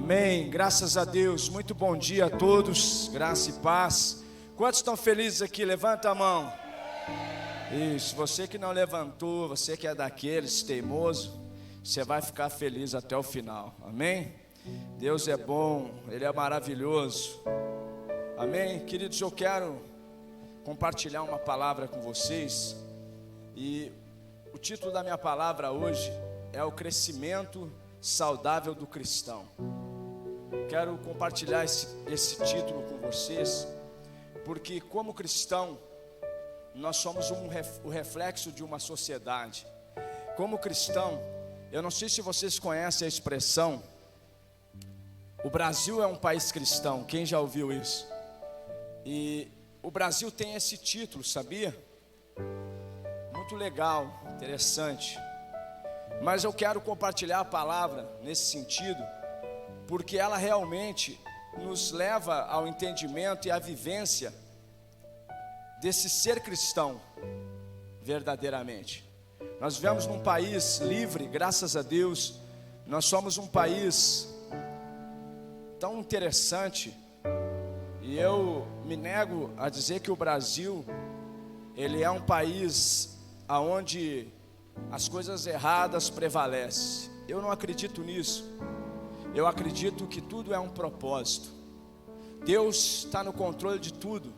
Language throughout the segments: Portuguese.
Amém, graças a Deus. Muito bom dia a todos, graça e paz. Quantos estão felizes aqui? Levanta a mão. Isso, você que não levantou, você que é daqueles teimoso, você vai ficar feliz até o final. Amém? Deus é bom, Ele é maravilhoso. Amém? Queridos, eu quero compartilhar uma palavra com vocês. E o título da minha palavra hoje é o crescimento saudável do cristão. Quero compartilhar esse título com vocês, porque como cristão, nós somos o reflexo de uma sociedade. Como cristão, eu não sei se vocês conhecem a expressão, o Brasil é um país cristão. Quem já ouviu isso? E o Brasil tem esse título, sabia? Muito legal, interessante. Mas eu quero compartilhar a palavra nesse sentido, porque ela realmente nos leva ao entendimento e à vivência desse ser cristão, verdadeiramente. Nós vivemos num país livre, graças a Deus. Nós somos um país tão interessante, e eu me nego a dizer que o Brasil, ele é um país onde as coisas erradas prevalecem. Eu não acredito nisso. Eu acredito que tudo é um propósito. Deus está no controle de tudo.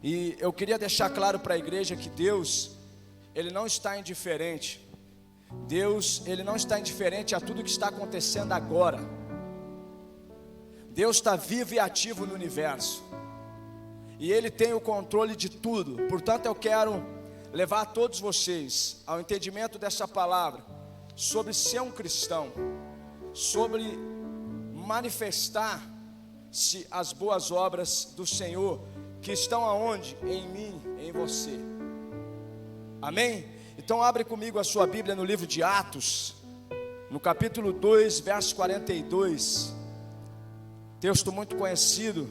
E eu queria deixar claro para a igreja que Deus, Ele não está indiferente. Deus, Ele não está indiferente a tudo que está acontecendo agora. Deus está vivo e ativo no universo. E Ele tem o controle de tudo. Portanto, eu quero levar todos vocês ao entendimento dessa palavra, sobre ser um cristão, sobre manifestar-se as boas obras do Senhor, que estão aonde? Em mim, em você. Amém? Então abre comigo a sua Bíblia no livro de Atos, no capítulo 2, verso 42, texto muito conhecido.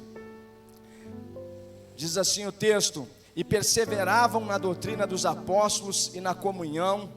Diz assim o texto: e perseveravam na doutrina dos apóstolos e na comunhão,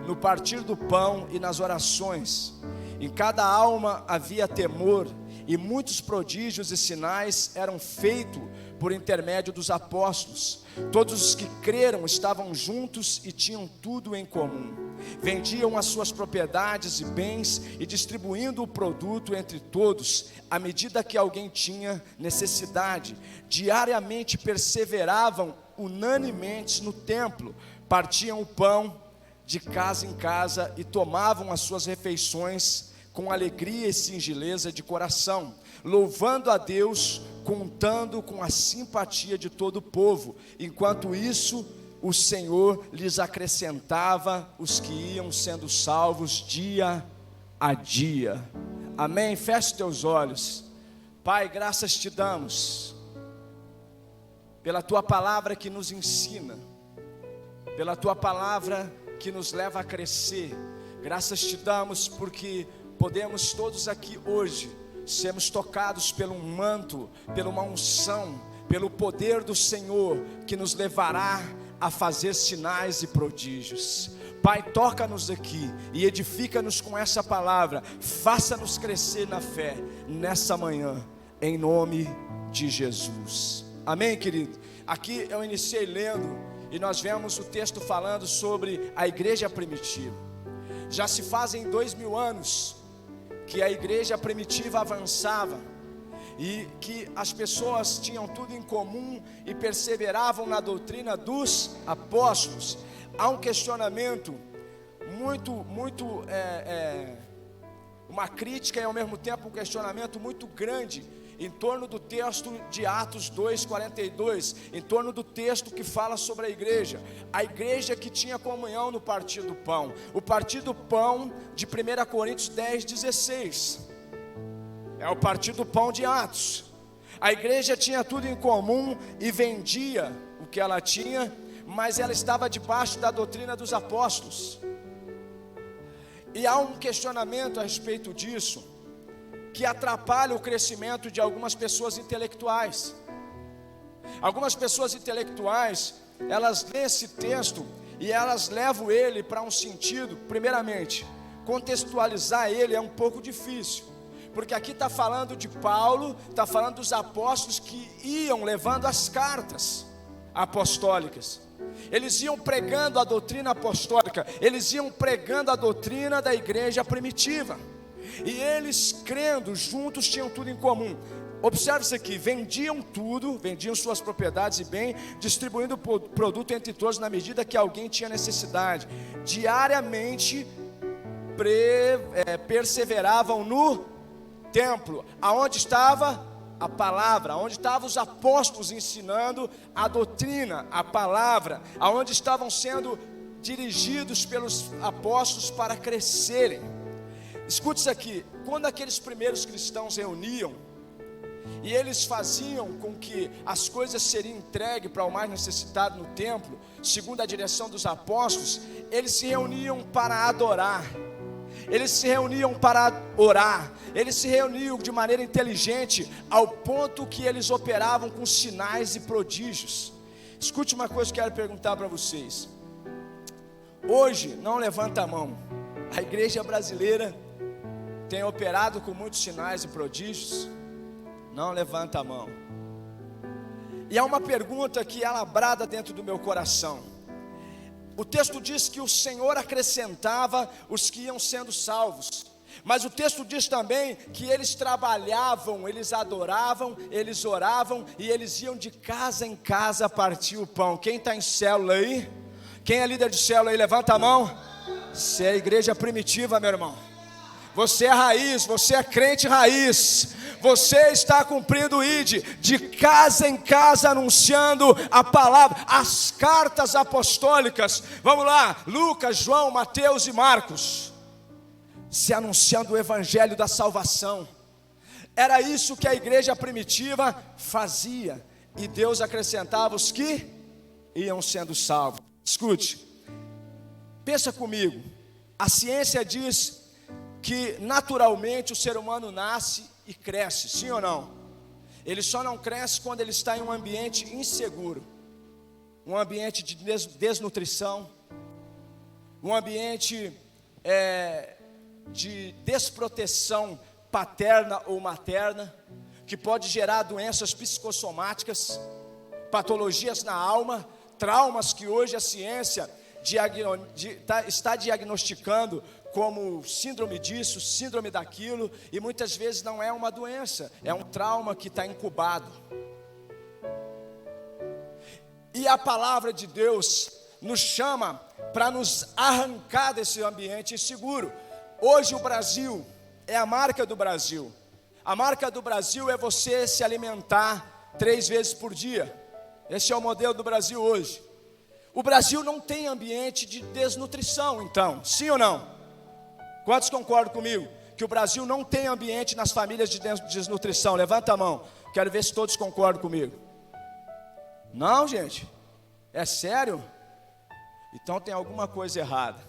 no partir do pão e nas orações. Em cada alma havia temor, e muitos prodígios e sinais eram feitos por intermédio dos apóstolos. Todos os que creram estavam juntos e tinham tudo em comum. Vendiam as suas propriedades e bens e distribuindo o produto entre todos, à medida que alguém tinha necessidade. Diariamente perseveravam unanimemente no templo, partiam o pão de casa em casa e tomavam as suas refeições com alegria e singeleza de coração, louvando a Deus, contando com a simpatia de todo o povo. Enquanto isso, o Senhor lhes acrescentava os que iam sendo salvos dia a dia. Amém? Feche teus olhos. Pai, graças te damos pela tua palavra que nos ensina, pela tua palavra que nos leva a crescer. Graças te damos porque podemos todos aqui hoje sermos tocados pelo manto, pela uma unção, pelo poder do Senhor, que nos levará a fazer sinais e prodígios. Pai, toca-nos aqui e edifica-nos com essa palavra. Faça-nos crescer na fé nessa manhã, em nome de Jesus. Amém, querido? Aqui eu iniciei lendo e nós vemos o texto falando sobre a igreja primitiva. Já se fazem 2000 anos que a igreja primitiva avançava e que as pessoas tinham tudo em comum e perseveravam na doutrina dos apóstolos. Há um questionamento uma crítica e ao mesmo tempo um questionamento muito grande em torno do texto de Atos 2:42, em torno do texto que fala sobre a igreja que tinha comunhão no partir do pão, o partir do pão de 1 Coríntios 10:16, é o partir do pão de Atos. A igreja tinha tudo em comum e vendia o que ela tinha, mas ela estava debaixo da doutrina dos apóstolos. E há um questionamento a respeito disso, que atrapalha o crescimento de algumas pessoas intelectuais. Algumas pessoas intelectuais, elas lêem esse texto e elas levam ele para um sentido. Primeiramente, contextualizar ele é um pouco difícil, Porque aqui está falando de Paulo, está falando dos apóstolos que iam levando as cartas apostólicas. Eles iam pregando a doutrina apostólica, eles iam pregando a doutrina da igreja primitiva. E eles, crendo juntos, tinham tudo em comum. Observe isso aqui: vendiam tudo, vendiam suas propriedades e bem, distribuindo o produto entre todos na medida que alguém tinha necessidade. Diariamente perseveravam no templo, aonde estava a palavra, aonde estavam os apóstolos ensinando a doutrina, a palavra, aonde estavam sendo dirigidos pelos apóstolos para crescerem. Escute isso aqui: quando aqueles primeiros cristãos reuniam, e eles faziam com que as coisas seriam entregues para o mais necessitado no templo, segundo a direção dos apóstolos, eles se reuniam para adorar, eles se reuniam para orar, eles se reuniam de maneira inteligente, ao ponto que eles operavam com sinais e prodígios. Escute uma coisa que eu quero perguntar para vocês. Hoje, não levanta a mão, a igreja brasileira tem operado com muitos sinais e prodígios? Não levanta a mão. E há uma pergunta que é labrada dentro do meu coração. O texto diz que o Senhor acrescentava os que iam sendo salvos, mas o texto diz também que eles trabalhavam, eles adoravam, eles oravam e eles iam de casa em casa partir o pão. Quem está em célula aí? Quem é líder de célula aí? Levanta a mão. Você é a igreja primitiva, meu irmão. Você é raiz, você é crente raiz. Você está cumprindo o ID, de casa em casa anunciando a palavra, as cartas apostólicas. Vamos lá, Lucas, João, Mateus e Marcos, se anunciando o evangelho da salvação. Era isso que a igreja primitiva fazia, e Deus acrescentava os que iam sendo salvos. Escute, pensa comigo. A ciência diz que naturalmente o ser humano nasce e cresce, sim ou não? Ele só não cresce quando ele está em um ambiente inseguro, um ambiente de desnutrição, um ambiente de desproteção paterna ou materna, que pode gerar doenças psicossomáticas, patologias na alma, traumas que hoje a ciência está diagnosticando como síndrome disso, síndrome daquilo, e muitas vezes não é uma doença, é um trauma que está incubado. E a palavra de Deus nos chama para nos arrancar desse ambiente inseguro. Hoje o Brasil é a marca do Brasil. A marca do Brasil é você se alimentar 3 vezes por dia. Esse é o modelo do Brasil hoje. O Brasil não tem ambiente de desnutrição, então, sim ou não? Quantos concordam comigo que o Brasil não tem ambiente nas famílias de desnutrição? Levanta a mão, quero ver se todos concordam comigo. Não, gente? É sério? Então tem alguma coisa errada.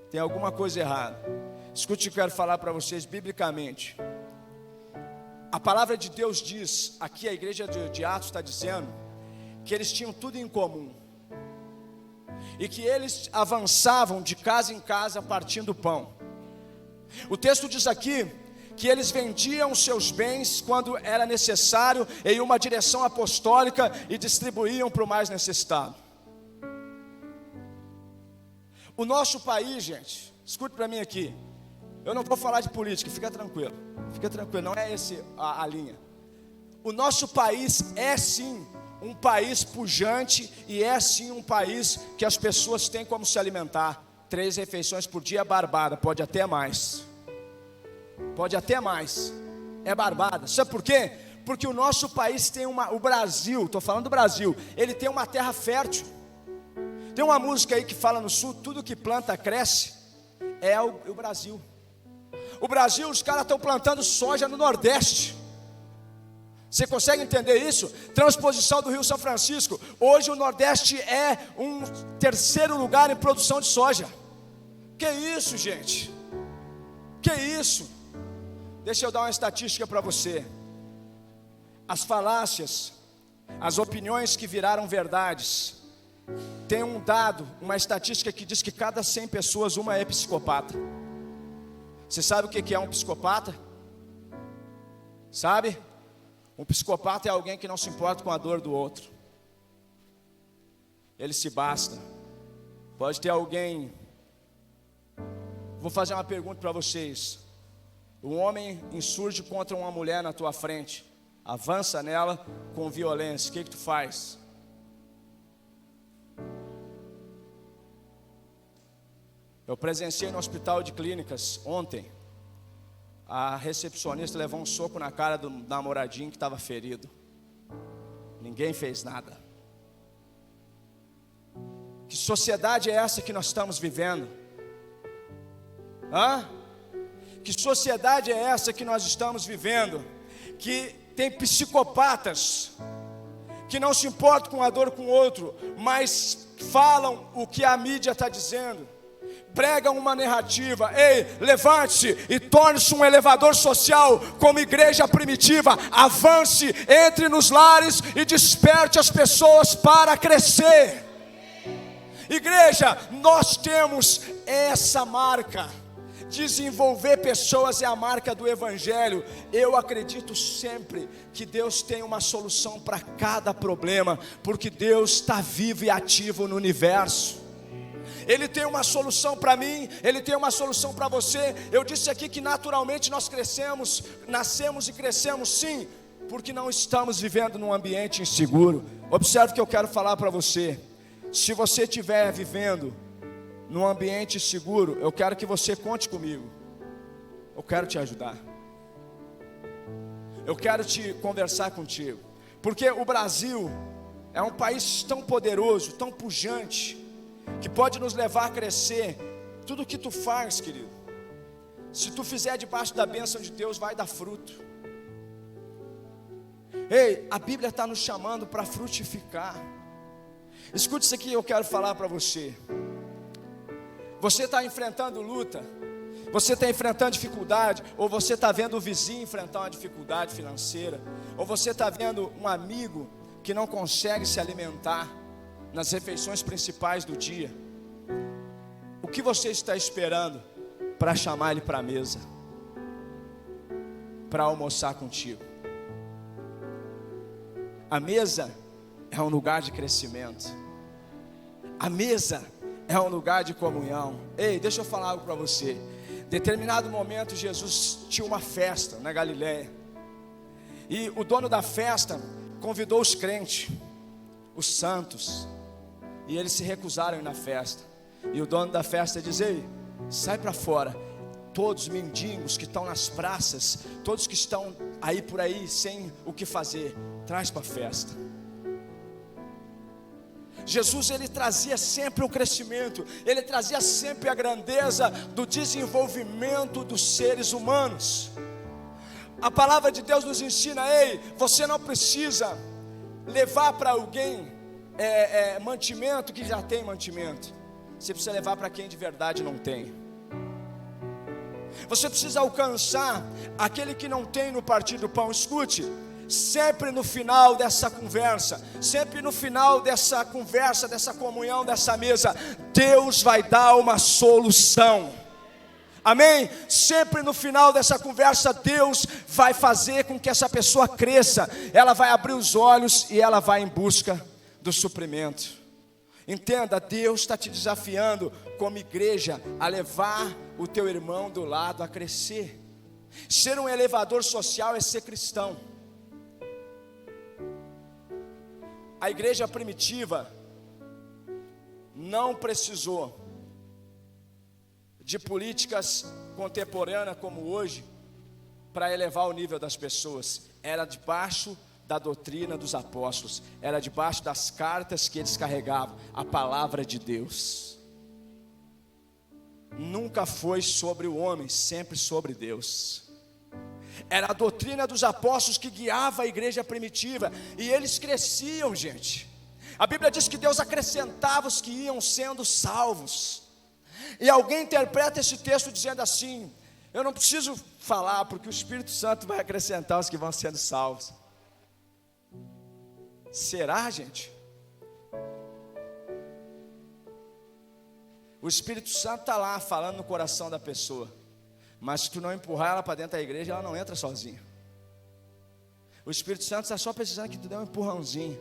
Tem alguma coisa errada. Escute o que eu quero falar para vocês biblicamente. A palavra de Deus diz, aqui a igreja de Atos está dizendo, que eles tinham tudo em comum, e que eles avançavam de casa em casa partindo o pão. O texto diz aqui que eles vendiam seus bens quando era necessário em uma direção apostólica e distribuíam para o mais necessitado. O nosso país, gente, escute para mim aqui, eu não vou falar de política, fica tranquilo, não é essa a linha. O nosso país é sim um país pujante, e é sim um país que as pessoas têm como se alimentar. 3 refeições por dia é barbada, pode até mais, é barbada. Sabe por quê? Porque o nosso país tem o Brasil, estou falando do Brasil, ele tem uma terra fértil. Tem uma música aí que fala no sul, tudo que planta cresce, é o Brasil. O Brasil, os caras estão plantando soja no Nordeste. Você consegue entender isso? Transposição do Rio São Francisco. Hoje o Nordeste é um 3º lugar em produção de soja. Que isso, gente? Que isso? Deixa eu dar uma estatística para você. As falácias, as opiniões que viraram verdades. Tem uma estatística que diz que cada 100 pessoas, uma é psicopata. Você sabe o que é um psicopata? Sabe? Um psicopata é alguém que não se importa com a dor do outro. Ele se basta. Pode ter alguém. Vou fazer uma pergunta para vocês. Um homem insurge contra uma mulher na tua frente, avança nela com violência. O que tu faz? Eu presenciei no hospital de clínicas ontem. A recepcionista levou um soco na cara do namoradinho que estava ferido. Ninguém fez nada. Que sociedade é essa que nós estamos vivendo? Que sociedade é essa que nós estamos vivendo? Que tem psicopatas que não se importam com a dor com o outro, mas falam o que a mídia está dizendo. Pregam uma narrativa. Ei, levante-se e torne-se um elevador social como igreja primitiva. Avance, entre nos lares e desperte as pessoas para crescer. Igreja, nós temos essa marca. Desenvolver pessoas é a marca do Evangelho. Eu acredito sempre que Deus tem uma solução para cada problema, porque Deus está vivo e ativo no universo. Ele tem uma solução para mim, Ele tem uma solução para você. Eu disse aqui que naturalmente nós crescemos, nascemos e crescemos sim, porque não estamos vivendo num ambiente inseguro. Observe o que eu quero falar para você. Se você estiver vivendo num ambiente seguro, eu quero que você conte comigo. Eu quero te ajudar. Eu quero te conversar contigo, porque o Brasil é um país tão poderoso, tão pujante, que pode nos levar a crescer. Tudo o que tu faz, querido, se tu fizer debaixo da bênção de Deus, vai dar fruto. Ei, a Bíblia está nos chamando para frutificar. Escute isso aqui, eu quero falar para você. Você está enfrentando luta, você está enfrentando dificuldade, ou você está vendo o vizinho enfrentar uma dificuldade financeira, ou você está vendo um amigo que não consegue se alimentar nas refeições principais do dia. O que você está esperando para chamar ele para a mesa, para almoçar contigo? A mesa é um lugar de crescimento. A mesa é um lugar de comunhão. Ei, deixa eu falar algo para você. Em determinado momento Jesus tinha uma festa na Galileia, e o dono da festa convidou os crentes, os santos, e eles se recusaram a ir na festa. E o dono da festa diz: ei, sai para fora. Todos os mendigos que estão nas praças, todos que estão aí por aí sem o que fazer, traz para a festa. Jesus, ele trazia sempre o crescimento, ele trazia sempre a grandeza do desenvolvimento dos seres humanos. A palavra de Deus nos ensina: ei, você não precisa levar para alguém mantimento que já tem mantimento. Você precisa levar para quem de verdade não tem. Você precisa alcançar aquele que não tem no partir do pão. Escute, sempre no final dessa conversa, sempre no final dessa conversa, dessa comunhão, dessa mesa, Deus vai dar uma solução. Amém? Sempre no final dessa conversa, Deus vai fazer com que essa pessoa cresça. Ela vai abrir os olhos e ela vai em busca do suprimento. Entenda, Deus está te desafiando como igreja a levar o teu irmão do lado a crescer. Ser um elevador social é ser cristão. A igreja primitiva não precisou de políticas contemporâneas como hoje para elevar o nível das pessoas. Era debaixo da doutrina dos apóstolos, era debaixo das cartas que eles carregavam, a palavra de Deus. Nunca foi sobre o homem, sempre sobre Deus. Era a doutrina dos apóstolos que guiava a igreja primitiva, e eles cresciam, gente. A Bíblia diz que Deus acrescentava os que iam sendo salvos. E alguém interpreta esse texto dizendo assim: eu não preciso falar, porque o Espírito Santo vai acrescentar os que vão sendo salvos. Será, gente? O Espírito Santo está lá falando no coração da pessoa, Mas se tu não empurrar ela para dentro da igreja, ela não entra sozinha. O Espírito Santo está só precisando que tu dê um empurrãozinho.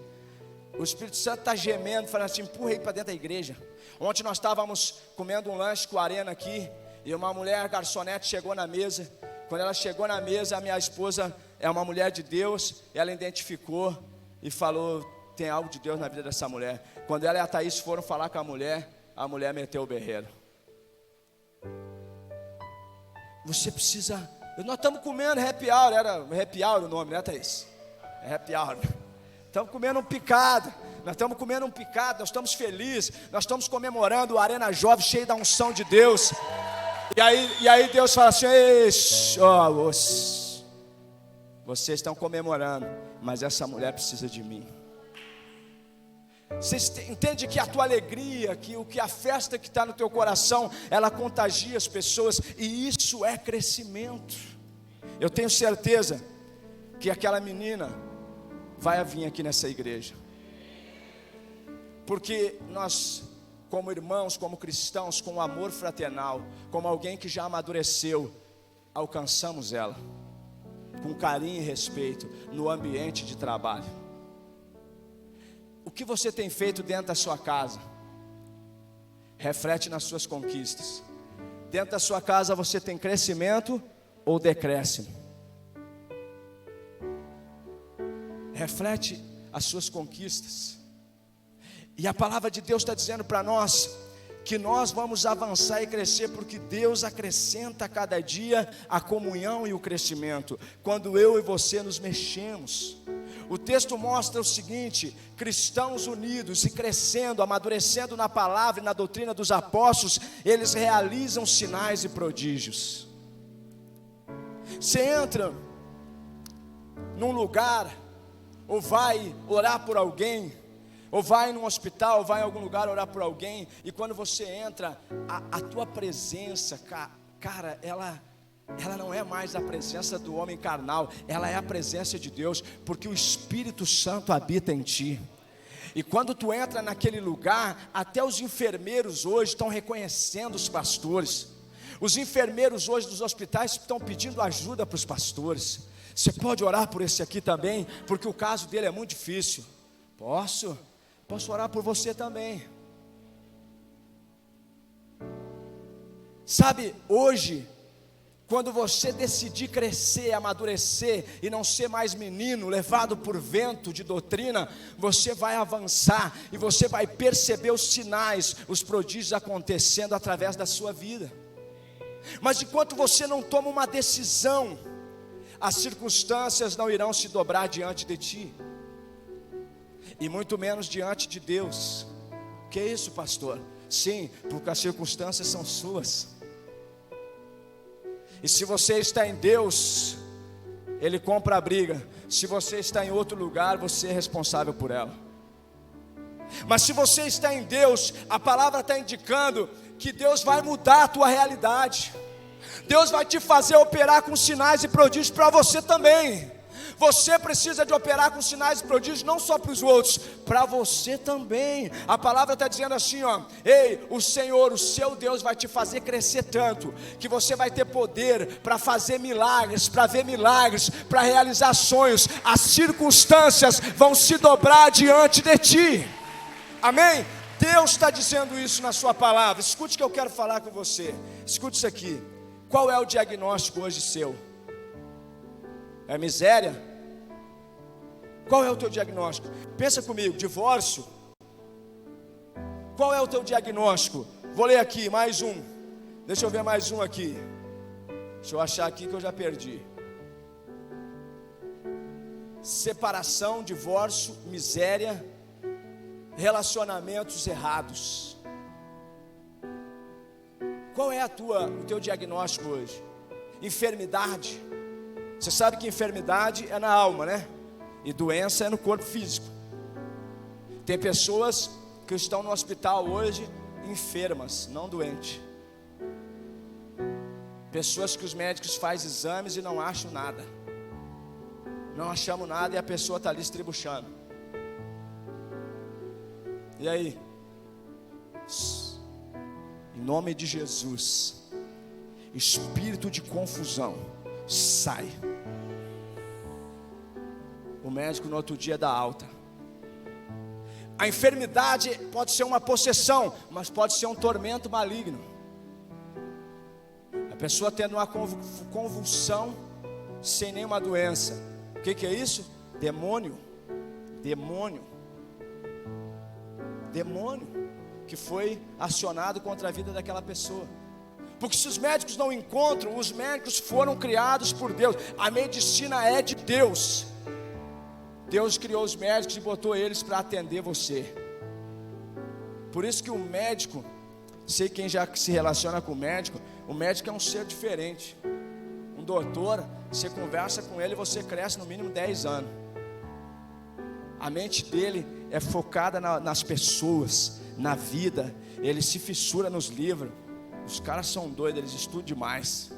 O Espírito Santo está gemendo, falando assim: empurra aí para dentro da igreja. Ontem nós estávamos comendo um lanche com a Arena aqui, e uma mulher garçonete chegou na mesa. Quando ela chegou na mesa, a minha esposa é uma mulher de Deus, ela identificou e falou: tem algo de Deus na vida dessa mulher. Quando ela e a Thaís foram falar com a mulher meteu o berreiro. Você precisa... Nós estamos comendo happy hour, era happy hour o nome, né, Thaís? É happy hour. Estamos comendo um picado. Nós estamos comendo um picado, nós estamos felizes. Nós estamos comemorando o Arena Jovem cheio da unção de Deus. E aí Deus fala assim: vocês estão comemorando, mas essa mulher precisa de mim. Você entende que a tua alegria, que a festa que está no teu coração, ela contagia as pessoas, e isso é crescimento. Eu tenho certeza que aquela menina vai vir aqui nessa igreja, porque nós, como irmãos, como cristãos, com amor fraternal, como alguém que já amadureceu, alcançamos ela com carinho e respeito no ambiente de trabalho. O que você tem feito dentro da sua casa reflete nas suas conquistas. Dentro da sua casa você tem crescimento ou decréscimo? Reflete as suas conquistas. E a palavra de Deus está dizendo para nós que nós vamos avançar e crescer, porque Deus acrescenta a cada dia a comunhão e o crescimento, quando eu e você nos mexemos. O texto mostra o seguinte: cristãos unidos e crescendo, amadurecendo na palavra e na doutrina dos apóstolos, eles realizam sinais e prodígios. Você entra num lugar, ou vai orar por alguém, ou vai num hospital, ou vai em algum lugar orar por alguém, e quando você entra, a tua presença, cara, ela não é mais a presença do homem carnal, ela é a presença de Deus, porque o Espírito Santo habita em ti. E quando tu entra naquele lugar, até os enfermeiros hoje estão reconhecendo os pastores. Os enfermeiros hoje dos hospitais estão pedindo ajuda para os pastores. Você pode orar por esse aqui também, porque o caso dele é muito difícil. Posso orar por você também. Sabe, hoje, quando você decidir crescer, amadurecer e não ser mais menino, levado por vento de doutrina, você vai avançar e você vai perceber os sinais, os prodígios acontecendo através da sua vida. Mas enquanto você não toma uma decisão, as circunstâncias não irão se dobrar diante de ti, e muito menos diante de Deus. Que é isso, pastor? Sim, porque as circunstâncias são suas. E se você está em Deus, Ele compra a briga. Se você está em outro lugar, você é responsável por ela. Mas se você está em Deus, a palavra está indicando que Deus vai mudar a tua realidade. Deus vai te fazer operar com sinais e prodígios para você também. Você precisa de operar com sinais e prodígios não só para os outros, para você também. A palavra está dizendo assim, ó: ei, o Senhor, o seu Deus vai te fazer crescer tanto, que você vai ter poder para fazer milagres, para ver milagres, para realizar sonhos. As circunstâncias vão se dobrar diante de ti. Amém? Deus está dizendo isso na sua palavra. Escute o que eu quero falar com você. Escute isso aqui. Qual é o diagnóstico hoje seu? É miséria? Qual é o teu diagnóstico? Pensa comigo, divórcio. Qual é o teu diagnóstico? Vou ler aqui, mais um. Deixa eu ver mais um aqui. Deixa eu achar aqui que eu já perdi. Separação, divórcio, miséria, relacionamentos errados. Qual é o teu diagnóstico hoje? Enfermidade. Você sabe que enfermidade é na alma, né? E doença é no corpo físico. Tem pessoas que estão no hospital hoje enfermas, não doentes. Pessoas que os médicos fazem exames e não acham nada. Não achamos nada e a pessoa está ali estribuchando. E aí? Em nome de Jesus, espírito de confusão, sai. O médico no outro dia dá alta. A enfermidade pode ser uma possessão, mas pode ser um tormento maligno. A pessoa tendo uma convulsão sem nenhuma doença. O que é isso? Demônio. Demônio que foi acionado contra a vida daquela pessoa. Porque se os médicos não encontram, os médicos foram criados por Deus. A medicina é de Deus. Deus criou os médicos e botou eles para atender você. Por isso que o médico, sei quem já se relaciona com o médico é um ser diferente. Um doutor, você conversa com ele, você cresce no mínimo 10 anos. A mente dele é focada nas pessoas, na vida. Ele se fissura nos livros. Os caras são doidos, eles estudam demais.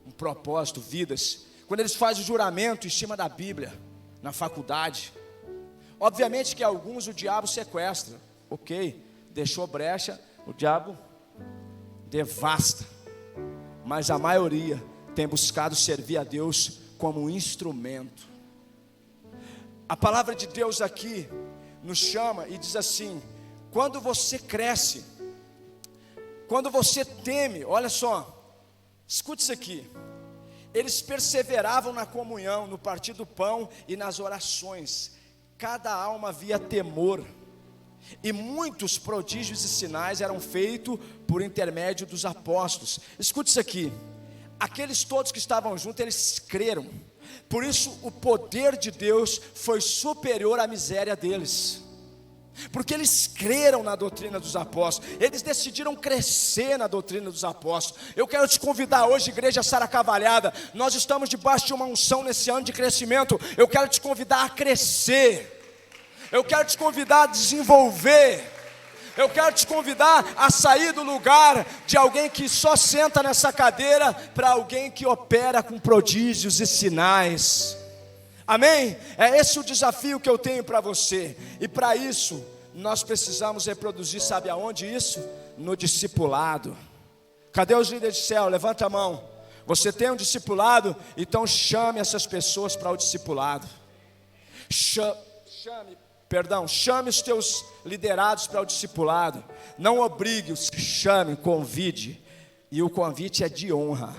Um propósito, vidas. Quando eles fazem o juramento em cima da Bíblia, na faculdade, obviamente que alguns o diabo sequestra. Ok, deixou brecha, o diabo devasta. Mas a maioria tem buscado servir a Deus como um instrumento. A palavra de Deus aqui nos chama e diz assim: quando você cresce, quando você teme, olha só, escute isso aqui. Eles perseveravam na comunhão, no partir do pão e nas orações. Cada alma via temor. E muitos prodígios e sinais eram feitos por intermédio dos apóstolos. Escute isso aqui. Aqueles todos que estavam juntos, eles creram. Por isso o poder de Deus foi superior à miséria deles. Porque eles creram na doutrina dos apóstolos. Eles decidiram crescer na doutrina dos apóstolos. Eu quero te convidar hoje, igreja Sara Cavalhada. Nós estamos debaixo de uma unção nesse ano de crescimento. Eu quero te convidar a crescer. Eu quero te convidar a desenvolver. Eu quero te convidar a sair do lugar de alguém que só senta nessa cadeira para alguém que opera com prodígios e sinais. Amém? É esse o desafio que eu tenho para você. E para isso, nós precisamos reproduzir, sabe aonde isso? No discipulado. Cadê os líderes de céu? Levanta a mão. Você tem um discipulado? Então chame essas pessoas para o discipulado. Chame os teus liderados para o discipulado. Não obrigue-os, chame, convide. E o convite é de honra.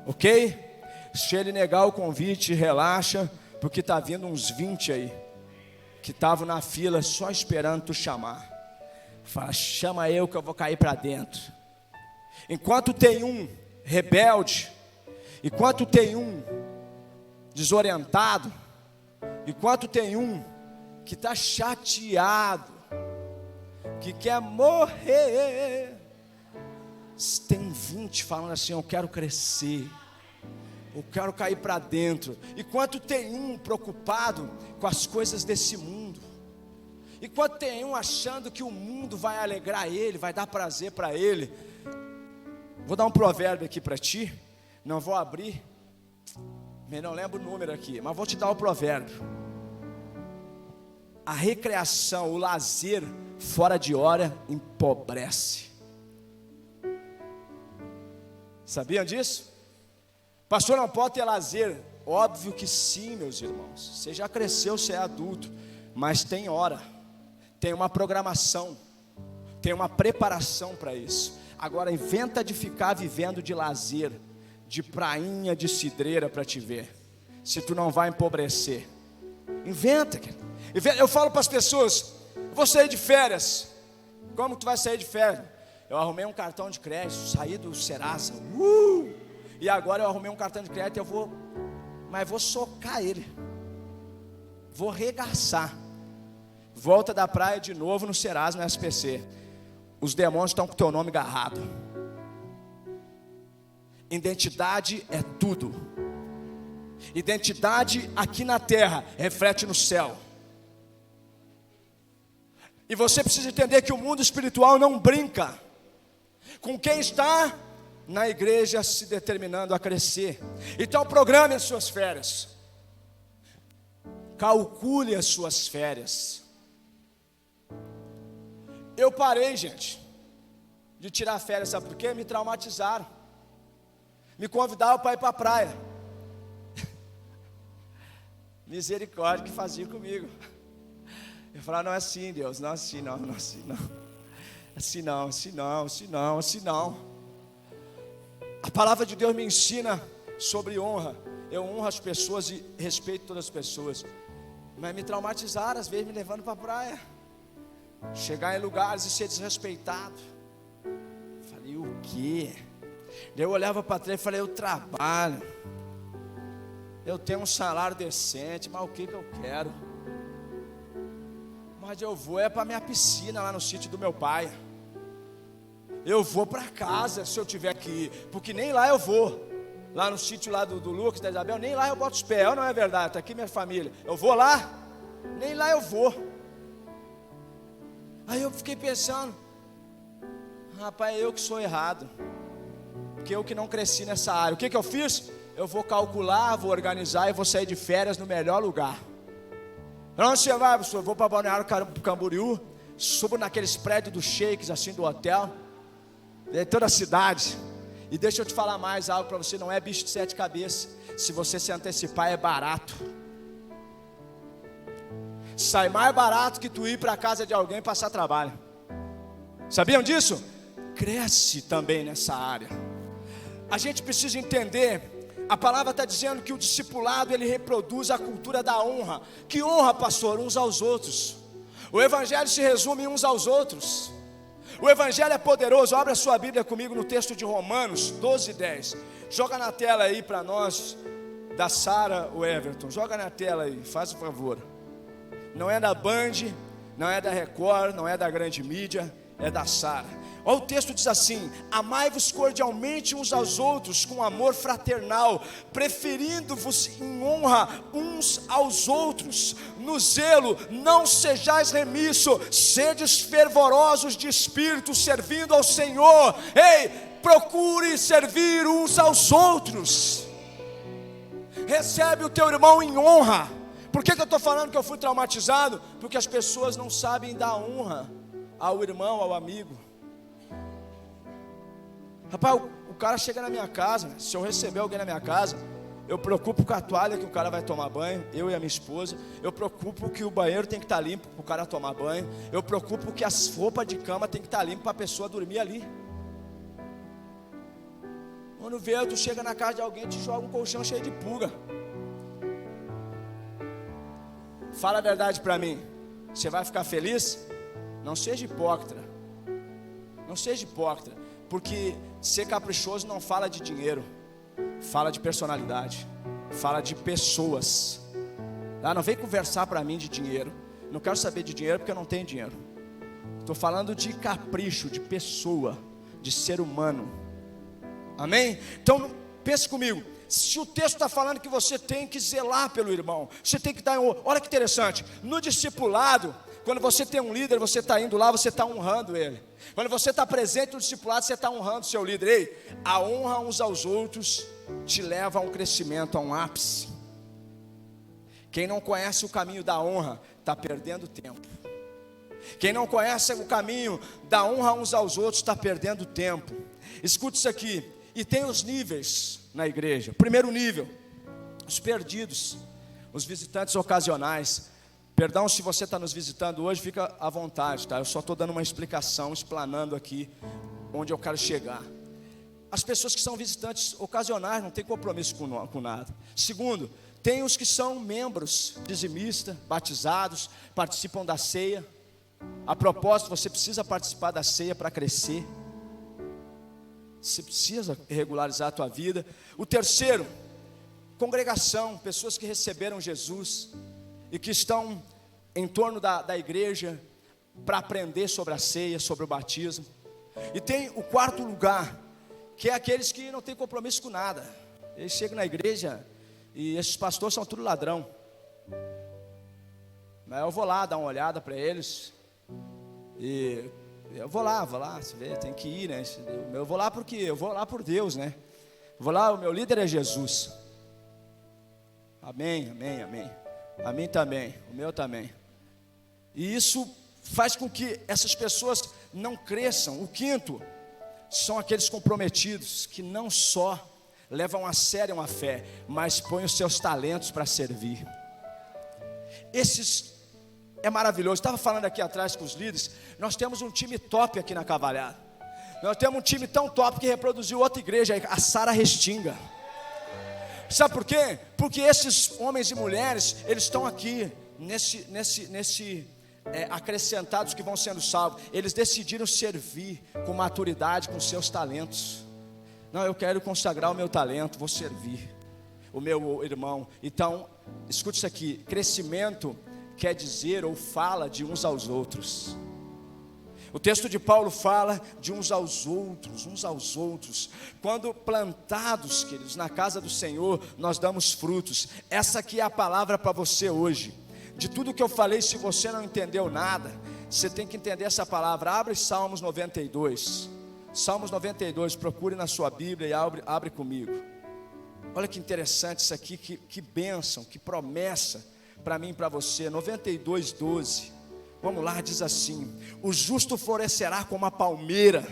Ok? Se ele negar o convite, relaxa, porque está vindo uns 20 aí, que estavam na fila só esperando tu chamar. Fala, chama eu que eu vou cair para dentro. Enquanto tem um rebelde, enquanto tem um desorientado, enquanto tem um que está chateado, que quer morrer, tem 20 falando assim, eu quero crescer, eu quero cair para dentro. Enquanto tem um preocupado com as coisas desse mundo, enquanto tem um achando que o mundo vai alegrar ele, vai dar prazer para ele. Vou dar um provérbio aqui para ti. Não vou abrir, não lembro o número aqui, mas vou te dar o provérbio. A recreação, o lazer fora de hora empobrece. Sabiam disso? Pastor, não pode ter lazer. Óbvio que sim, meus irmãos. Você já cresceu, você é adulto, mas tem hora, tem uma programação, tem uma preparação para isso. Agora inventa de ficar vivendo de lazer, de prainha, de cidreira para te ver, se tu não vai empobrecer. Inventa. Eu falo para as pessoas, vou sair de férias. Como tu vai sair de férias? Eu arrumei um cartão de crédito, saí do Serasa, e agora eu arrumei um cartão de crédito, mas vou socar ele, vou regaçar. Volta da praia de novo no Serasa, no SPC. Os demônios estão com o teu nome agarrado. Identidade é tudo. Identidade aqui na terra reflete no céu. E você precisa entender que o mundo espiritual não brinca com quem está na igreja se determinando a crescer. Então programe as suas férias. Calcule as suas férias. Eu parei, gente. de tirar férias, sabe por quê? Me traumatizaram. Me convidavam para ir para a praia. Misericórdia que fazia comigo. Eu falava, não é assim, Deus, não é assim, não, não é assim, não. Assim não, assim não, assim não, assim não. A palavra de Deus me ensina sobre honra. Eu honro as pessoas e respeito todas as pessoas. Mas me traumatizaram, às vezes me levando para a praia. Chegar em lugares e ser desrespeitado. Falei, o quê? Daí eu olhava para trás e falei, eu trabalho. Eu tenho um salário decente, mas o que eu quero? Mas eu vou é para minha piscina lá no sítio do meu pai. Eu vou para casa se eu tiver que ir, porque nem lá eu vou. Lá no sítio lá do Lucas, da Isabel, nem lá eu boto os pés, não é verdade, está aqui minha família. Eu vou lá, nem lá eu vou. Aí eu fiquei pensando, rapaz, eu que sou errado, porque eu que não cresci nessa área. O que eu fiz? Eu vou calcular, vou organizar e vou sair de férias no melhor lugar. Para onde você vai, professor? Eu vou para Balneário Camboriú, subo naqueles prédios dos sheiks, assim, do hotel, de toda a cidade. E deixa eu te falar mais algo para você, não é bicho de 7 cabeças. Se você se antecipar, é barato. Sai mais barato que tu ir para a casa de alguém e passar trabalho. Sabiam disso? Cresce também nessa área. A gente precisa entender. A palavra está dizendo que o discipulado, ele reproduz a cultura da honra. Que honra, pastor? Uns aos outros. O evangelho se resume uns aos outros. O evangelho é poderoso. Abra a sua Bíblia comigo no texto de Romanos 12:10. Joga na tela aí para nós, da Sara, o Everton. Joga na tela aí, faz o favor. Não é da Band, não é da Record, não é da grande mídia, é da Sara. Olha, o texto diz assim: amai-vos cordialmente uns aos outros com amor fraternal, preferindo-vos em honra uns aos outros, no zelo não sejais remisso, sedes fervorosos de espírito, servindo ao Senhor. Ei, procure servir uns aos outros. Recebe o teu irmão em honra. Por que eu estou falando que eu fui traumatizado? Porque as pessoas não sabem dar honra ao irmão, ao amigo. Rapaz, o cara chega na minha casa, se eu receber alguém na minha casa, eu preocupo com a toalha que o cara vai tomar banho, eu e a minha esposa. Eu preocupo que o banheiro tem que estar limpo para o cara tomar banho. Eu preocupo que as roupas de cama tem que estar limpas para a pessoa dormir ali. Quando vê, tu chega na casa de alguém e te joga um colchão cheio de pulga. Fala a verdade para mim, você vai ficar feliz? Não seja hipócrita. Não seja hipócrita. Porque ser caprichoso não fala de dinheiro, fala de personalidade, fala de pessoas. Não vem conversar para mim de dinheiro. Não quero saber de dinheiro porque eu não tenho dinheiro. Estou falando de capricho, de pessoa, de ser humano. Amém? Então pense comigo. Se o texto está falando que você tem que zelar pelo irmão, você tem que dar. Olha que interessante, no discipulado, quando você tem um líder, você está indo lá, você está honrando ele. Quando você está presente no discipulado, você está honrando o seu líder. Ei, a honra uns aos outros te leva a um crescimento, a um ápice. Quem não conhece o caminho da honra, está perdendo tempo. Quem não conhece o caminho da honra uns aos outros, está perdendo tempo. Escute isso aqui, e tem os níveis na igreja. Primeiro nível, os perdidos, os visitantes ocasionais. Perdão se você está nos visitando hoje, fica à vontade, tá? Eu só estou dando uma explicação, explanando aqui onde eu quero chegar. As pessoas que são visitantes ocasionais não têm compromisso com nada. Segundo, tem os que são membros, dizimistas, batizados, participam da ceia. A propósito, você precisa participar da ceia para crescer. Você precisa regularizar a tua vida. O terceiro, congregação, pessoas que receberam Jesus e que estão em torno da igreja para aprender sobre a ceia, sobre o batismo. E tem o quarto lugar, que é aqueles que não têm compromisso com nada. Eles chegam na igreja e esses pastores são tudo ladrão. Mas eu vou lá dar uma olhada para eles. E eu vou lá, você vê, tem que ir, né? Eu vou lá porque eu vou lá por Deus, né? Eu vou lá, o meu líder é Jesus. Amém, amém, amém. A mim também, o meu também. E isso faz com que essas pessoas não cresçam. O quinto, são aqueles comprometidos que não só levam a sério uma fé, mas põem os seus talentos para servir. Esses é maravilhoso. Estava falando aqui atrás com os líderes, nós temos um time top aqui na Cavalhada. Nós temos um time tão top que reproduziu outra igreja, a Sara Restinga. Sabe por quê? Porque esses homens e mulheres, eles estão aqui, acrescentados que vão sendo salvos. Eles decidiram servir com maturidade, com seus talentos. Não, eu quero consagrar o meu talento, vou servir o meu irmão. Então, escute isso aqui: crescimento quer dizer ou fala de uns aos outros. O texto de Paulo fala de uns aos outros. Quando plantados, queridos, na casa do Senhor, nós damos frutos. Essa aqui é a palavra para você hoje. De tudo que eu falei, se você não entendeu nada, você tem que entender essa palavra. Abre Salmos 92. Salmos 92, procure na sua Bíblia e abre comigo. Olha que interessante isso aqui, que bênção, que promessa para mim e para você. 92, 12. Vamos lá, diz assim: o justo florescerá como a palmeira,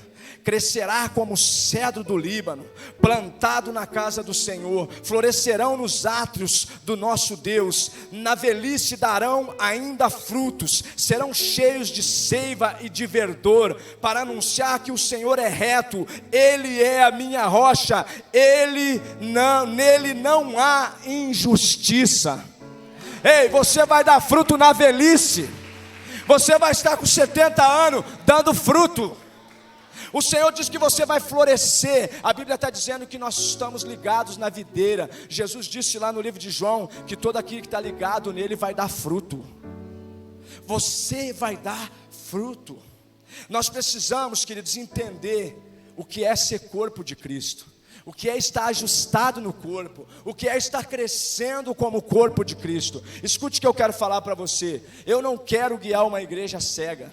crescerá como o cedro do Líbano, plantado na casa do Senhor, florescerão nos átrios do nosso Deus, na velhice darão ainda frutos, serão cheios de seiva e de verdor, para anunciar que o Senhor é reto, Ele é a minha rocha, nele não há injustiça. Ei, você vai dar fruto na velhice. Você vai estar com 70 anos dando fruto. O Senhor diz que você vai florescer. A Bíblia está dizendo que nós estamos ligados na videira. Jesus disse lá no livro de João que todo aquele que está ligado nele vai dar fruto. Você vai dar fruto. Nós precisamos, queridos, entender o que é ser corpo de Cristo, o que é estar ajustado no corpo, o que é estar crescendo como corpo de Cristo. Escute o que eu quero falar para você. Eu não quero guiar uma igreja cega.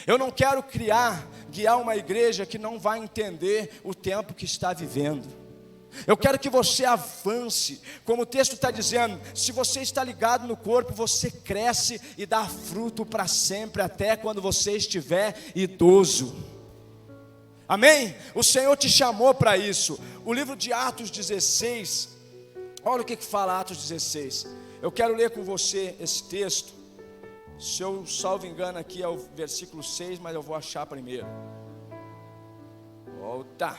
Eu não quero guiar uma igreja que não vai entender o tempo que está vivendo. Eu quero que você avance, como o texto está dizendo. Se você está ligado no corpo, você cresce e dá fruto para sempre, até quando você estiver idoso. Amém? O Senhor te chamou para isso. O livro de Atos 16, olha o que fala Atos 16. Eu quero ler com você esse texto. Se eu salvo engano aqui é o versículo 6, mas eu vou achar primeiro. Volta.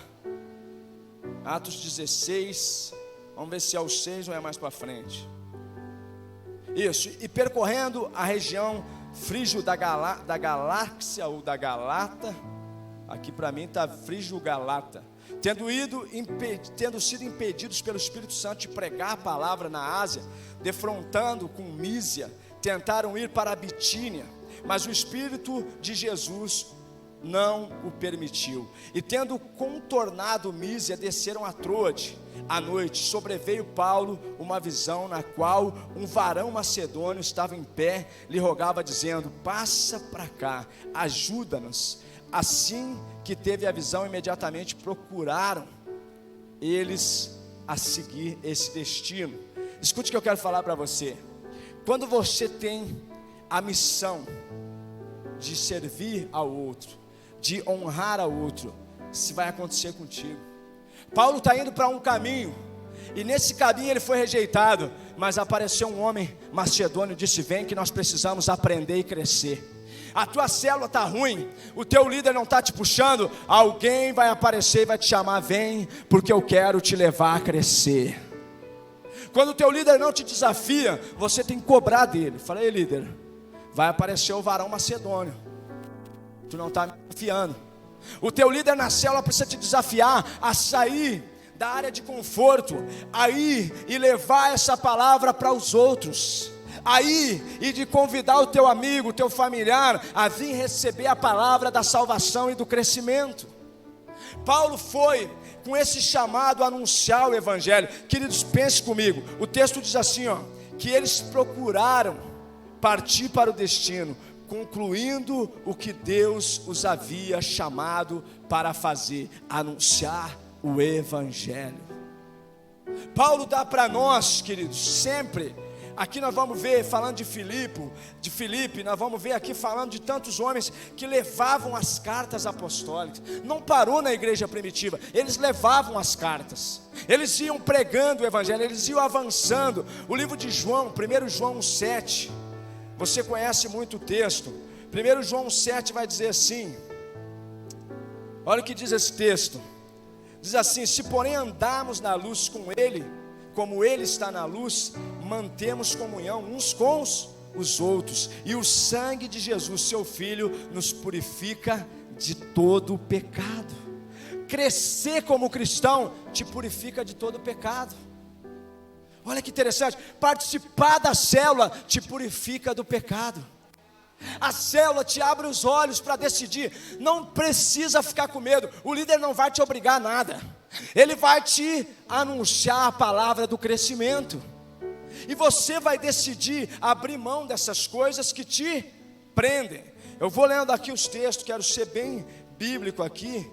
Atos 16, vamos ver se é o 6 ou é mais para frente. Isso, e percorrendo a região frígio da Galáxia ou da Galata, aqui para mim está Frígio Galata, tendo sido impedidos pelo Espírito Santo de pregar a palavra na Ásia, defrontando com Mísia, tentaram ir para a Bitínia, mas o Espírito de Jesus não o permitiu. E tendo contornado Mísia, desceram a Troade. À noite sobreveio Paulo uma visão, na qual um varão macedônio estava em pé, lhe rogava dizendo: passa para cá, ajuda-nos. Assim que teve a visão, imediatamente procuraram eles a seguir esse destino. Escute o que eu quero falar para você. Quando você tem a missão de servir ao outro, de honrar ao outro, isso vai acontecer contigo. Paulo está indo para um caminho, e nesse caminho ele foi rejeitado, mas apareceu um homem macedônio e disse: vem que nós precisamos aprender e crescer. A tua célula está ruim, o teu líder não está te puxando, alguém vai aparecer e vai te chamar: vem, porque eu quero te levar a crescer. Quando o teu líder não te desafia, você tem que cobrar dele. Fala: ei, líder, vai aparecer o varão macedônio, tu não está me desafiando. O teu líder na célula precisa te desafiar a sair da área de conforto, a ir e levar essa palavra para os outros, aí e de convidar o teu amigo, o teu familiar a vir receber a palavra da salvação e do crescimento. Paulo foi com esse chamado a anunciar o evangelho. Queridos, pense comigo. O texto diz assim, que eles procuraram partir para o destino, concluindo o que Deus os havia chamado para fazer: anunciar o evangelho. Paulo dá para nós, queridos, sempre Aqui nós vamos ver, falando de Filipe, nós vamos ver aqui falando de tantos homens que levavam as cartas apostólicas. Não parou na igreja primitiva, eles levavam as cartas, eles iam pregando o evangelho, eles iam avançando. O livro de João, 1 João 7, você conhece muito o texto. 1 João 7 vai dizer assim, olha o que diz esse texto, diz assim: se porém andarmos na luz com Ele, como Ele está na luz, mantemos comunhão uns com os outros, e o sangue de Jesus, seu Filho, nos purifica de todo o pecado. Crescer como cristão te purifica de todo o pecado. Olha que interessante, participar da célula te purifica do pecado. A célula te abre os olhos para decidir. Não precisa ficar com medo, o líder não vai te obrigar a nada, ele vai te anunciar a palavra do crescimento, e você vai decidir abrir mão dessas coisas que te prendem. Eu vou lendo aqui os textos, quero ser bem bíblico aqui,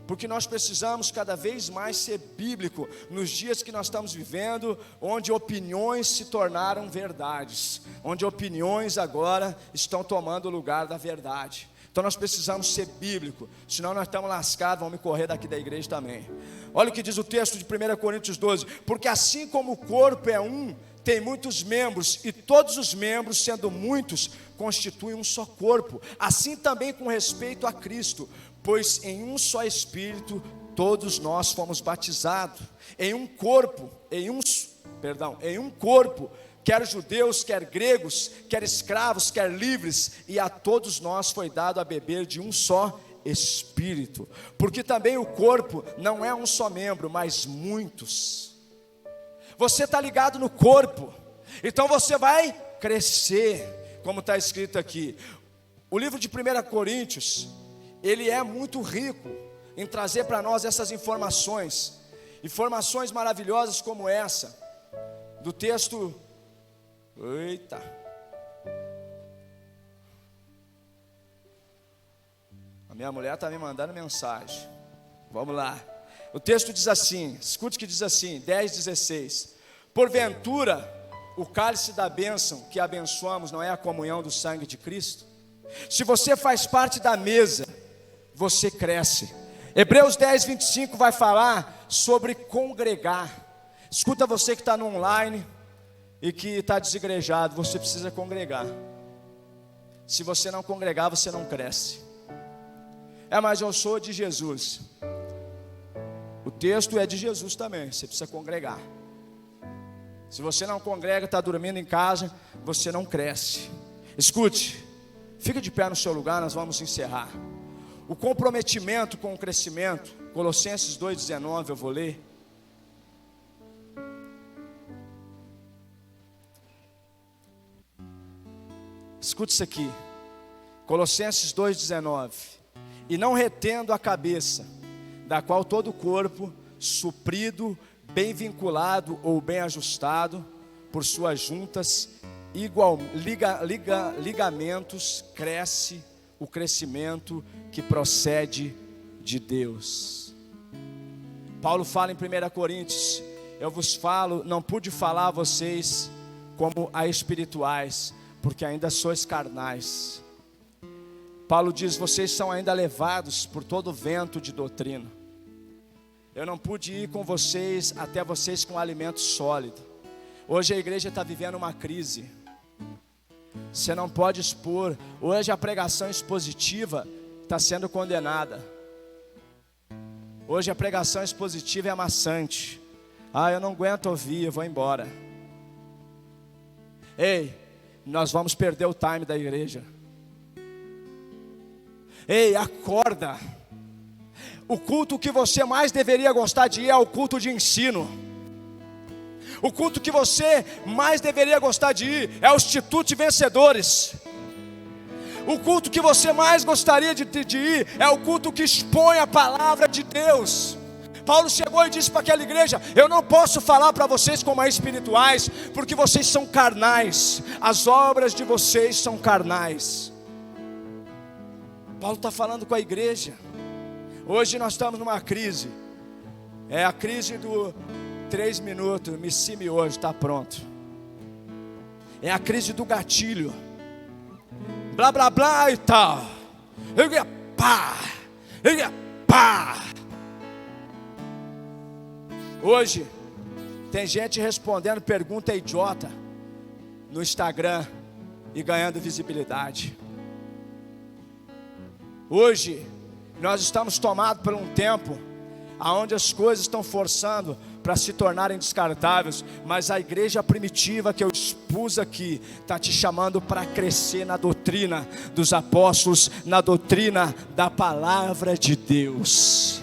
porque nós precisamos cada vez mais ser bíblico nos dias que nós estamos vivendo, onde opiniões se tornaram verdades, onde opiniões agora estão tomando o lugar da verdade. Então nós precisamos ser bíblico, senão nós estamos lascados, vamos correr daqui da igreja também. Olha o que diz o texto de 1 Coríntios 12: porque assim como o corpo é um, tem muitos membros, e todos os membros, sendo muitos, constituem um só corpo, assim também com respeito a Cristo, pois em um só Espírito todos nós fomos batizados, em um corpo, quer judeus, quer gregos, quer escravos, quer livres, e a todos nós foi dado a beber de um só Espírito, porque também o corpo não é um só membro, mas muitos. Você está ligado no corpo, então você vai crescer, como está escrito aqui. O livro de 1 Coríntios, ele é muito rico em trazer para nós essas informações maravilhosas como essa, do texto. Eita, a minha mulher está me mandando mensagem, vamos lá. O texto diz assim, escute o que diz assim, 10:16: porventura o cálice da bênção que abençoamos não é a comunhão do sangue de Cristo? Se você faz parte da mesa, você cresce. Hebreus 10:25 vai falar sobre congregar. Escuta, você que está no online e que está desigrejado, você precisa congregar. Se você não congregar, você não cresce. Mas eu sou de Jesus. O texto é de Jesus também, você precisa congregar. Se você não congrega, está dormindo em casa, você não cresce. Escute, fica de pé no seu lugar, nós vamos encerrar. O comprometimento com o crescimento, Colossenses 2:19, eu vou ler. Escute isso aqui, Colossenses 2:19: e não retendo a cabeça, da qual todo o corpo, suprido, bem vinculado ou bem ajustado, por suas juntas, ligamentos, cresce o crescimento que procede de Deus. Paulo fala em 1 Coríntios: eu vos falo, não pude falar a vocês como a espirituais, porque ainda sois carnais. Paulo diz: vocês são ainda levados por todo vento de doutrina. Eu não pude ir com vocês, até vocês com alimento sólido. Hoje a igreja está vivendo uma crise. Você não pode expor. Hoje a pregação expositiva está sendo condenada. Hoje a pregação expositiva é amassante. Eu não aguento ouvir, eu vou embora. Ei, nós vamos perder o time da igreja. Ei, acorda. O culto que você mais deveria gostar de ir é o culto de ensino. O culto que você mais deveria gostar de ir é o Instituto de Vencedores. O culto que você mais gostaria de ir é o culto que expõe a palavra de Deus. Paulo chegou e disse para aquela igreja: eu não posso falar para vocês como espirituais, porque vocês são carnais, as obras de vocês são carnais. Paulo está falando com a igreja. Hoje nós estamos numa crise. É a crise do 3 minutos, me hoje, está pronto. É a crise do gatilho. Blá, blá, blá e tal. Pá. Pá. Hoje, tem gente respondendo pergunta idiota no Instagram e ganhando visibilidade. Hoje, nós estamos tomados por um tempo onde as coisas estão forçando para se tornarem descartáveis, mas a igreja primitiva que eu expus aqui está te chamando para crescer na doutrina dos apóstolos, na doutrina da palavra de Deus.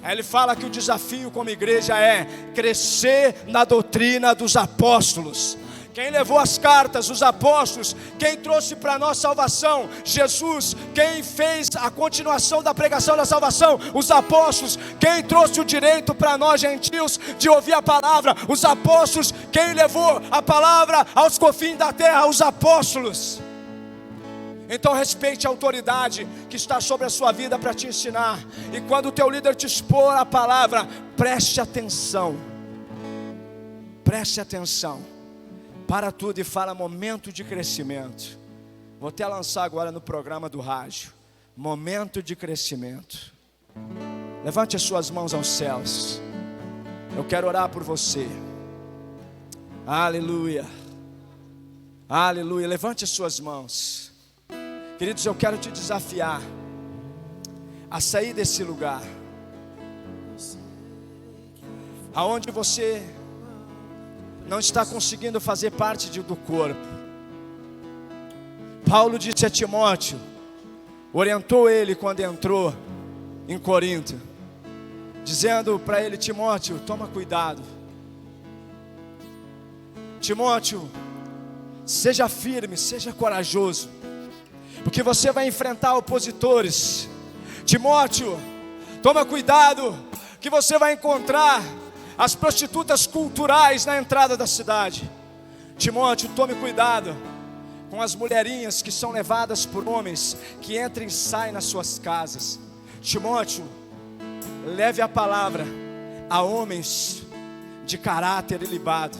Ele fala que o desafio como igreja é crescer na doutrina dos apóstolos. Quem levou as cartas, os apóstolos. Quem trouxe para nós salvação, Jesus. Quem fez a continuação da pregação da salvação, os apóstolos. Quem trouxe o direito para nós gentios de ouvir a palavra, os apóstolos. Quem levou a palavra aos confins da terra, os apóstolos. Então respeite a autoridade que está sobre a sua vida para te ensinar. E quando o teu líder te expor a palavra, preste atenção. Preste atenção. Para tudo e fala momento de crescimento. Vou até lançar agora no programa do rádio. Momento de crescimento. Levante as suas mãos aos céus. Eu quero orar por você. Aleluia. Aleluia. Levante as suas mãos. Queridos, eu quero te desafiar a sair desse lugar aonde você não está conseguindo fazer parte do corpo. Paulo disse a Timóteo, orientou ele quando entrou em Corinto, dizendo para ele: Timóteo, toma cuidado. Timóteo, seja firme, seja corajoso, porque você vai enfrentar opositores. Timóteo, toma cuidado, que você vai encontrar as prostitutas culturais na entrada da cidade. Timóteo, tome cuidado com as mulherinhas que são levadas por homens que entram e saem nas suas casas. Timóteo, leve a palavra a homens de caráter ilibado,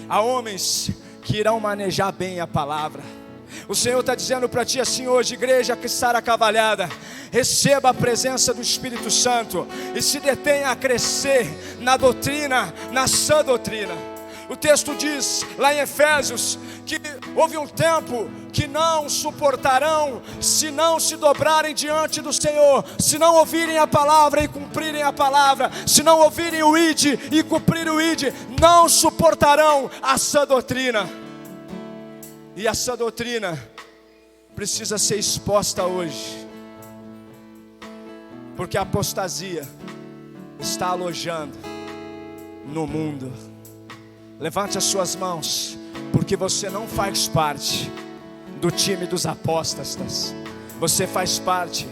a homens que irão manejar bem a palavra. O Senhor está dizendo para ti assim hoje, igreja que Sara Cavalhada, receba a presença do Espírito Santo e se detenha a crescer na doutrina, na sã doutrina. O texto diz lá em Efésios que houve um tempo que não suportarão se não se dobrarem diante do Senhor, se não ouvirem a palavra e cumprirem a palavra, se não ouvirem o ide e cumprir o ide, não suportarão a sã doutrina. E essa doutrina precisa ser exposta hoje, porque a apostasia está alojando no mundo. Levante as suas mãos, porque você não faz parte do time dos apóstatas. Você faz parte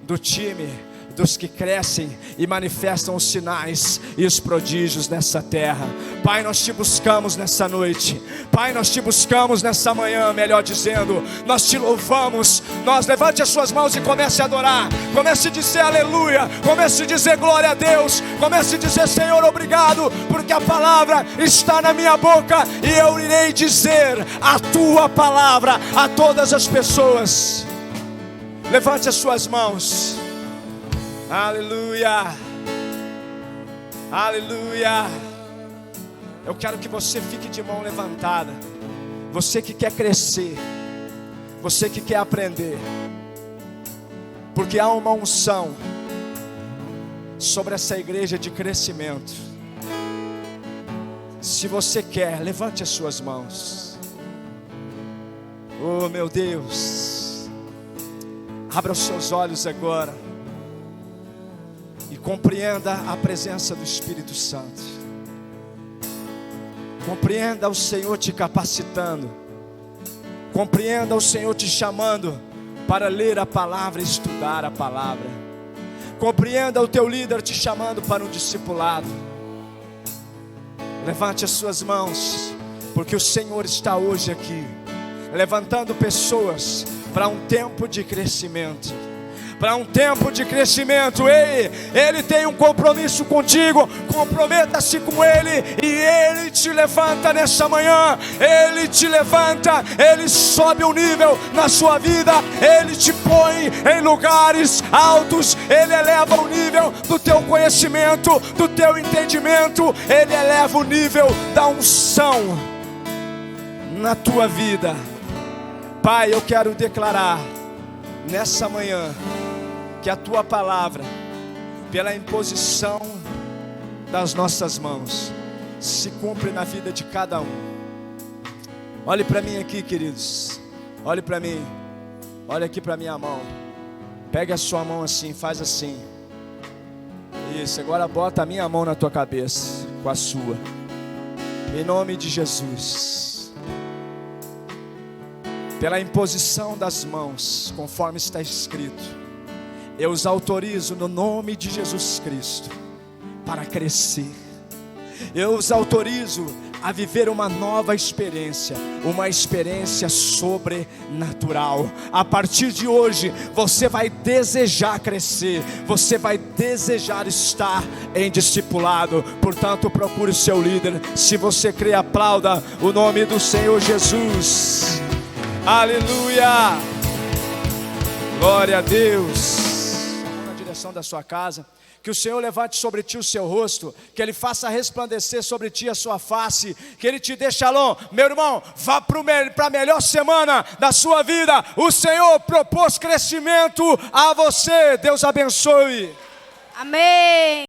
do time dos que crescem e manifestam os sinais e os prodígios nessa terra. Pai, nós te buscamos nessa noite. Pai, nós te buscamos nessa manhã, melhor dizendo, nós te louvamos. Levante as suas mãos e comece a adorar. Comece a dizer aleluia. Comece a dizer glória a Deus. Comece a dizer: Senhor, obrigado, porque a palavra está na minha boca e eu irei dizer a tua palavra a todas as pessoas. Levante as suas mãos. Aleluia, aleluia. Eu quero que você fique de mão levantada. Você que quer crescer, você que quer aprender, porque há uma unção sobre essa igreja de crescimento. Se você quer, levante as suas mãos. Oh meu Deus, abra os seus olhos agora e compreenda a presença do Espírito Santo. Compreenda o Senhor te capacitando. Compreenda o Senhor te chamando para ler a palavra e estudar a palavra. Compreenda o teu líder te chamando para um discipulado. Levante as suas mãos, porque o Senhor está hoje aqui levantando pessoas para um tempo de crescimento, para um tempo de crescimento. Ei, Ele tem um compromisso contigo. Comprometa-se com Ele e Ele te levanta nessa manhã. Ele te levanta, Ele sobe o nível na sua vida. Ele te põe em lugares altos. Ele eleva o nível do teu conhecimento, do teu entendimento. Ele eleva o nível da unção na tua vida. Pai, eu quero declarar nessa manhã que a tua palavra, pela imposição das nossas mãos, se cumpre na vida de cada um. Olhe para mim aqui, queridos. Olhe para mim. Olhe aqui para minha mão. Pega a sua mão assim, faz assim. Isso, agora bota a minha mão na tua cabeça com a sua. Em nome de Jesus. Pela imposição das mãos, conforme está escrito, eu os autorizo no nome de Jesus Cristo para crescer. Eu os autorizo a viver uma nova experiência, uma experiência sobrenatural. A partir de hoje, você vai desejar crescer, você vai desejar estar em discipulado. Portanto, procure o seu líder. Se você crê, aplauda o nome do Senhor Jesus. Aleluia! Glória a Deus. Na direção da sua casa, que o Senhor levante sobre ti o seu rosto, que Ele faça resplandecer sobre ti a sua face, que Ele te dê shalom. Meu irmão, vá para a melhor semana da sua vida. O Senhor propôs crescimento a você. Deus abençoe. Amém.